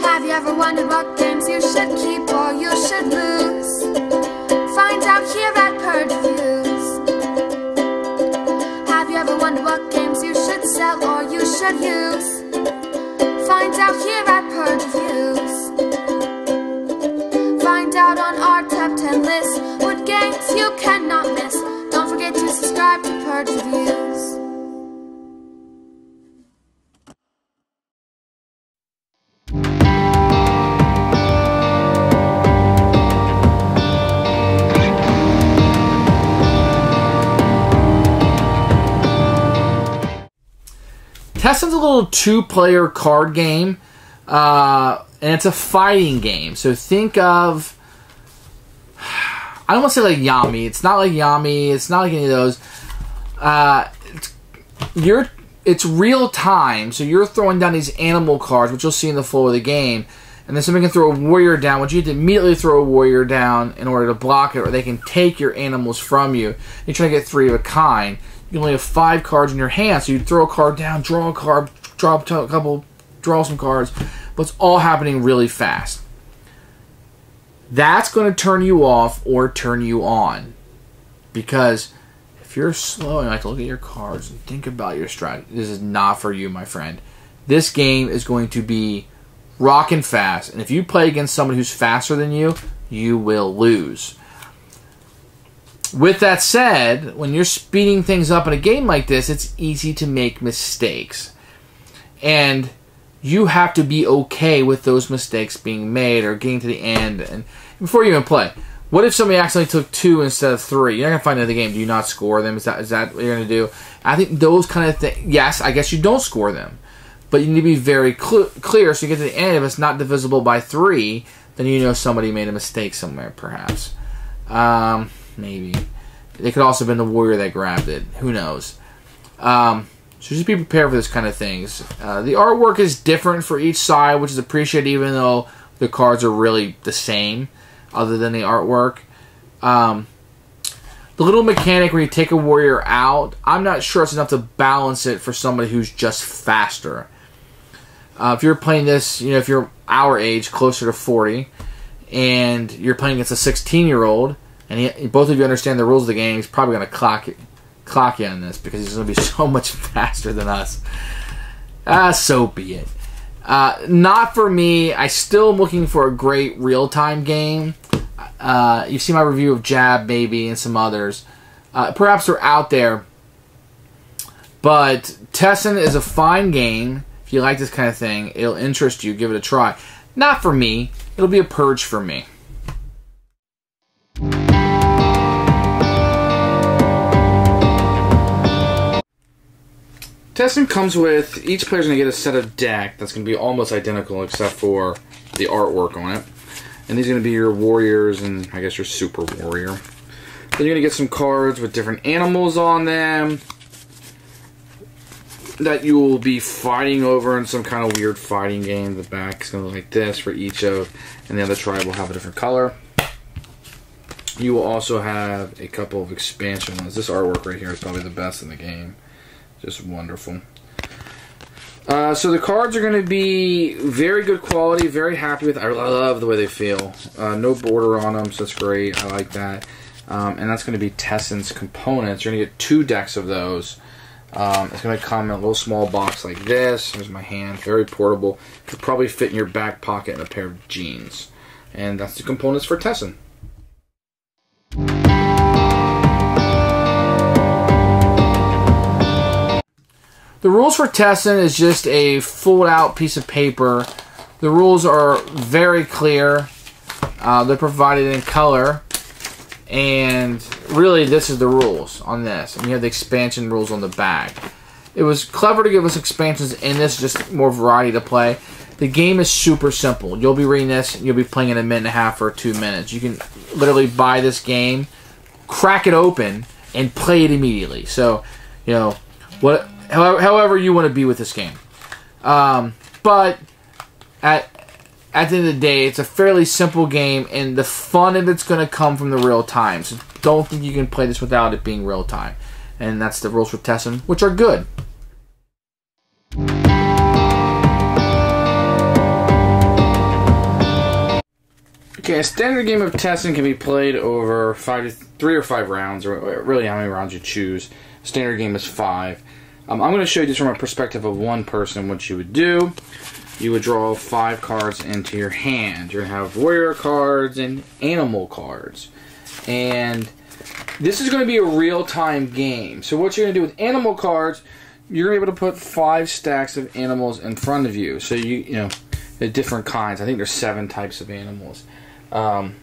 Have you ever wondered what games you should keep or you should lose? Find out here at Purge Revies. Have you ever wondered what games you should sell or you should use? Find out here at Purge Revies. Find out on our top 10 list what games you cannot miss. Don't forget to subscribe to Purge Revies. Tessen's a little two-player card game, and it's a fighting game. So think of, I don't want to say like Yami. It's not like Yami. It's not like any of those. It's real time, so you're throwing down these animal cards, which you'll see in the flow of the game, and then somebody can throw a warrior down, which you have to immediately throw a warrior down in order to block it, or they can take your animals from you. You're trying to get 3 of a kind. You only have 5 cards in your hand, so you throw a card down, draw a card, draw a couple, draw some cards, but it's all happening really fast. That's going to turn you off or turn you on, because if you're slow and you like to look at your cards and think about your strategy, this is not for you, my friend. This game is going to be rockin' fast, and if you play against someone who's faster than you, you will lose. With that said, when you're speeding things up in a game like this, it's easy to make mistakes. And you have to be okay with those mistakes being made or getting to the end. And before you even play, what if somebody accidentally took 2 instead of 3? You're not going to find out the game. Do you not score them? Is that what you're going to do? I think those kind of things, yes, I guess you don't score them. But you need to be very clear so you get to the end. If it's not divisible by 3, then you know somebody made a mistake somewhere, perhaps. Maybe. It could also have been the warrior that grabbed it. Who knows? So just be prepared for this kind of things. The artwork is different for each side, which is appreciated even though the cards are really the same, other than the artwork. The little mechanic where you take a warrior out, I'm not sure it's enough to balance it for somebody who's just faster. If you're playing this, you know, if you're our age, closer to 40, and you're playing against a 16-year-old, and both of you understand the rules of the game, he's probably going to clock you on this because he's going to be so much faster than us. So be it. Not for me. I still am looking for a great real-time game. You've seen my review of Jab, maybe, and some others. Perhaps they're out there. But Tessen is a fine game. If you like this kind of thing, it'll interest you. Give it a try. Not for me. It'll be a purge for me. Tessen comes with, each player's going to get a set of deck that's going to be almost identical except for the artwork on it. And these are going to be your warriors and I guess your super warrior. Then you're going to get some cards with different animals on them that you will be fighting over in some kind of weird fighting game. The back is going to look like this for each of, and the other tribe will have a different color. You will also have a couple of expansion ones. This artwork right here is probably the best in the game. Just wonderful. So the cards are going to be very good quality, very happy with. I love the way they feel. No border on them, so that's great. I like that. And that's going to be Tessen's components. You're going to get 2 decks of those. It's going to come in a little small box like this. Here's my hand. Very portable. Could probably fit in your back pocket in a pair of jeans. And that's the components for Tessen. The rules for Tessen is just a fold-out piece of paper. The rules are very clear. They're provided in color. And really, this is the rules on this. And you have the expansion rules on the back. It was clever to give us expansions in this, just more variety to play. The game is super simple. You'll be reading this, and you'll be playing in 1.5 minutes or 2 minutes. You can literally buy this game, crack it open, and play it immediately. So, you know, however you want to be with this game. But at the end of the day, it's a fairly simple game, and the fun of it's going to come from the real time. So don't think you can play this without it being real time. And that's the rules for Tessen, which are good. Okay, a standard game of Tessen can be played over 3 or 5 rounds, or really how many rounds you choose. Standard game is 5. I'm going to show you this from a perspective of one person. What you would do, you would draw 5 cards into your hand. You're going to have warrior cards and animal cards. And this is going to be a real-time game. So what you're going to do with animal cards, you're able to put 5 stacks of animals in front of you. So you know, the different kinds. I think there's 7 types of animals. When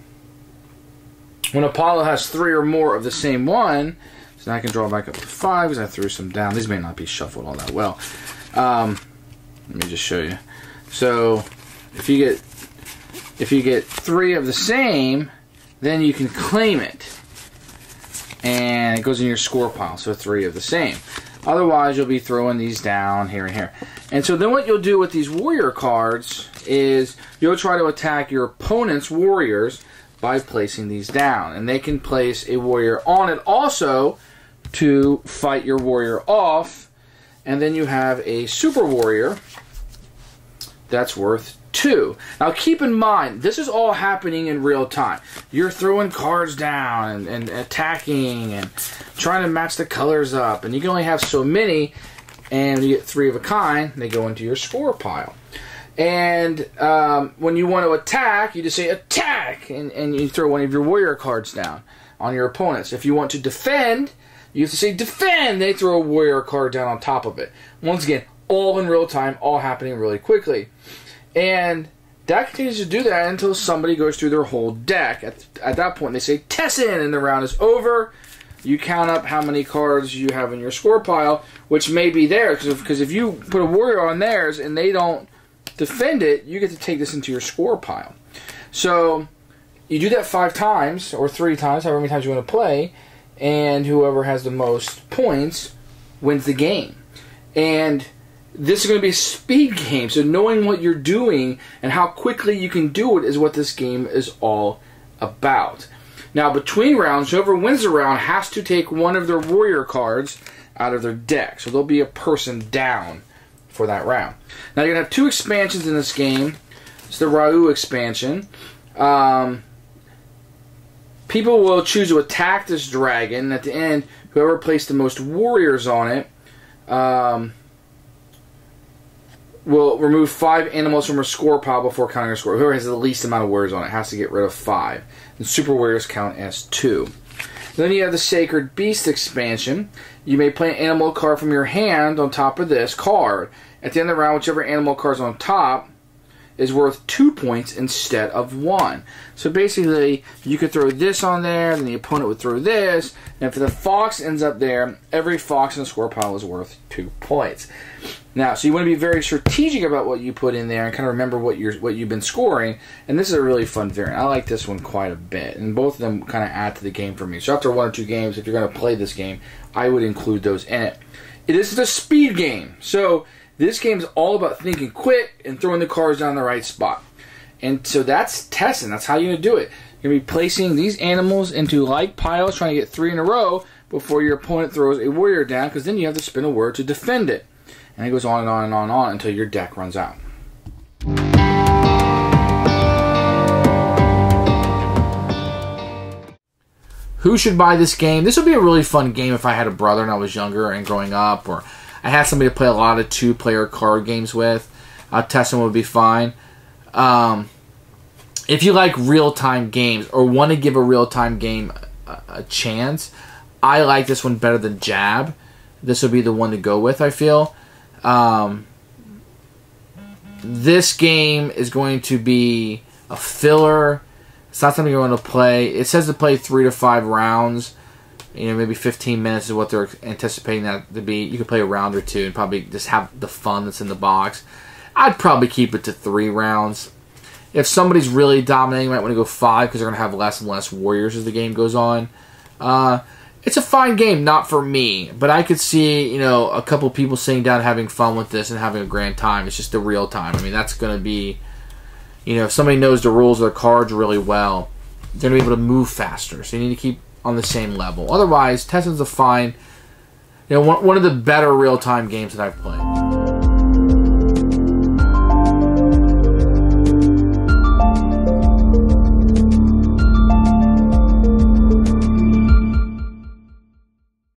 a pile has 3 or more of the same one, so now I can draw back up to 5 because I threw some down. These may not be shuffled all that well. Let me just show you. So if you get 3 of the same, then you can claim it, and it goes in your score pile. So 3 of the same. Otherwise, you'll be throwing these down here and here. And so then what you'll do with these warrior cards is you'll try to attack your opponent's warriors by placing these down. And they can place a warrior on it also to fight your warrior off. And then you have a super warrior that's worth 2. Now keep in mind, this is all happening in real time. You're throwing cards down and attacking and trying to match the colors up, and you can only have so many, and you get 3 of a kind, they go into your score pile. And when you want to attack, you just say attack, and you throw one of your warrior cards down on your opponents. If you want to defend, you have to say defend, they throw a warrior card down on top of it. Once again, all in real time, all happening really quickly. And that continues to do that until somebody goes through their whole deck. At that point, they say Tessen, and the round is over. You count up how many cards you have in your score pile, which may be there, because if you put a warrior on theirs and they don't defend it, you get to take this into your score pile. So you do that 5 times, or 3 times, however many times you want to play, and whoever has the most points wins the game. And this is going to be a speed game, so knowing what you're doing and how quickly you can do it is what this game is all about. Now, between rounds, whoever wins the round has to take one of their warrior cards out of their deck. So there'll be a person down for that round. Now, you're going to have 2 expansions in this game. It's the Revies expansion. People will choose to attack this dragon, and at the end, whoever placed the most warriors on it will remove 5 animals from her score pile before counting her score. Whoever has the least amount of warriors on it has to get rid of 5. And super warriors count as 2. Then you have the Sacred Beast expansion. You may play an animal card from your hand on top of this card. At the end of the round, whichever animal card is on top is worth 2 points instead of 1. So basically, you could throw this on there, then the opponent would throw this, and if the fox ends up there, every fox in the score pile is worth 2 points. Now, so you want to be very strategic about what you put in there and kind of remember what you've been scoring, and this is a really fun variant. I like this one quite a bit, and both of them kind of add to the game for me. So after 1 or 2 games, if you're going to play this game, I would include those in it. It is a speed game, so this game is all about thinking quick and throwing the cards down the right spot. And so that's Tessen. That's how you're going to do it. You're going to be placing these animals into like piles, trying to get 3 in a row before your opponent throws a warrior down, because then you have to spin a word to defend it. And it goes on and on and on and on until your deck runs out. Who should buy this game? This would be a really fun game if I had a brother and I was younger and growing up, or I had somebody to play a lot of 2-player card games with. Tessen would be fine. If you like real-time games or want to give a real-time game a chance, I like this one better than Jab. This would be the one to go with, I feel. This game is going to be a filler. It's not something you're going to play. It says to play 3 to 5 rounds. You know, maybe 15 minutes is what they're anticipating that to be. You could play a round or 2 and probably just have the fun that's in the box. I'd probably keep it to 3 rounds. If somebody's really dominating, you might want to go 5 because they're going to have less and less warriors as the game goes on. It's a fine game, not for me, but I could see, you know, a couple people sitting down having fun with this and having a grand time. It's just the real time. I mean, that's going to be, you know, if somebody knows the rules of their cards really well, they're going to be able to move faster. So you need to keep on the same level. Otherwise, Tessen's a fine, you know, one of the better real-time games that I've played.